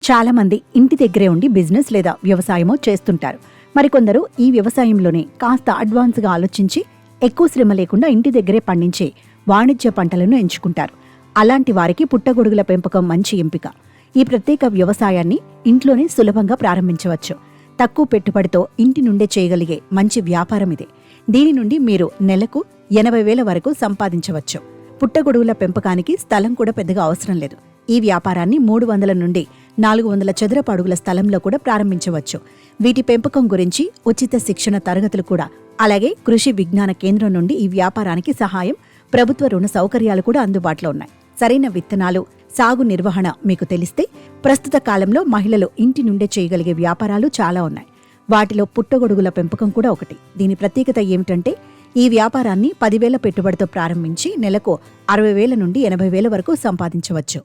చాలా మంది ఇంటి దగ్గరే ఉండి బిజినెస్ లేదా వ్యవసాయమో చేస్తుంటారు. మరికొందరు ఈ వ్యవసాయంలోనే కాస్త అడ్వాన్స్గా ఆలోచించి ఎక్కువ శ్రమ లేకుండా ఇంటి దగ్గరే పండించే వాణిజ్య పంటలను ఎంచుకుంటారు. అలాంటి వారికి పుట్టగొడుగుల పెంపకం మంచి ఎంపిక. ఈ ప్రత్యేక వ్యవసాయాన్ని ఇంట్లోనే సులభంగా ప్రారంభించవచ్చు. తక్కువ పెట్టుబడితో ఇంటి నుండే చేయగలిగే మంచి వ్యాపారం ఇదే. దీని నుండి మీరు నెలకు 80,000 వరకు సంపాదించవచ్చు. పుట్టగొడుగుల పెంపకానికి స్థలం కూడా పెద్దగా అవసరం లేదు. ఈ వ్యాపారాన్ని 300 నుండి 400 చదరపు అడుగుల స్థలంలో కూడా ప్రారంభించవచ్చు. వీటి పెంపకం గురించి ఉచిత శిక్షణ తరగతులు కూడా, అలాగే కృషి విజ్ఞాన కేంద్రం నుండి ఈ వ్యాపారానికి సహాయం, ప్రభుత్వ రుణ సౌకర్యాలు కూడా అందుబాటులో ఉన్నాయి. సరైన విత్తనాలు, సాగు నిర్వహణ మీకు తెలిస్తే ప్రస్తుత కాలంలో మహిళలు ఇంటి నుండే చేయగలిగే వ్యాపారాలు చాలా ఉన్నాయి. వాటిలో పుట్టగొడుగుల పెంపకం కూడా ఒకటి. దీని ప్రత్యేకత ఏమిటంటే ఈ వ్యాపారాన్ని 10,000 పెట్టుబడితో ప్రారంభించి నెలకు 60,000 నుండి 80,000 వరకు సంపాదించవచ్చు.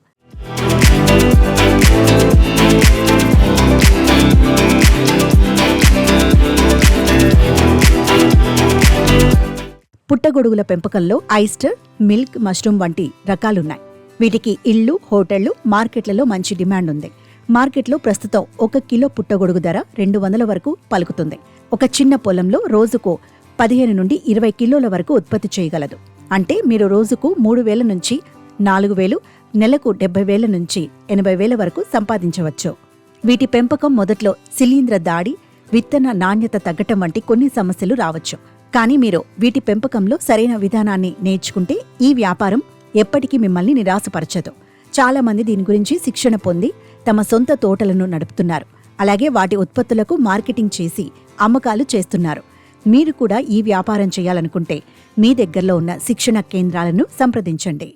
పుట్టగొడుగుల పెంపకంలో ఐస్టర్, మిల్క్ మష్రూమ్ వంటి రకాలున్నాయి. వీటికి ఇళ్లు, హోటళ్లు, మార్కెట్లలో మంచి డిమాండ్ ఉంది. మార్కెట్లో ప్రస్తుతం 1 కిలో పుట్టగొడుగు ధర 200 వరకు పలుకుతుంది. ఒక చిన్న పొలంలో రోజుకు 15 నుండి 20 కిలోల వరకు ఉత్పత్తి చేయగలదు. అంటే మీరు రోజుకు 3,000 నుంచి 4,000, నెలకు 70,000 నుంచి 80,000 వరకు సంపాదించవచ్చు. వీటి పెంపకం మొదట్లో శిలీంధ్ర దాడి, విత్తన నాణ్యత తగ్గటం వంటి కొన్ని సమస్యలు రావచ్చు. కానీ మీరు వీటి పెంపకంలో సరైన విధానాన్ని నేర్చుకుంటే ఈ వ్యాపారం ఎప్పటికీ మిమ్మల్ని నిరాశపరచదు. చాలా మంది దీని గురించి శిక్షణ పొంది తమ సొంత తోటలను నడుపుతున్నారు. అలాగే వాటి ఉత్పత్తులకు మార్కెటింగ్ చేసి అమ్మకాలు చేస్తున్నారు. మీరు కూడా ఈ వ్యాపారం చేయాలనుకుంటే మీ దగ్గరలో ఉన్న శిక్షణ కేంద్రాలను సంప్రదించండి.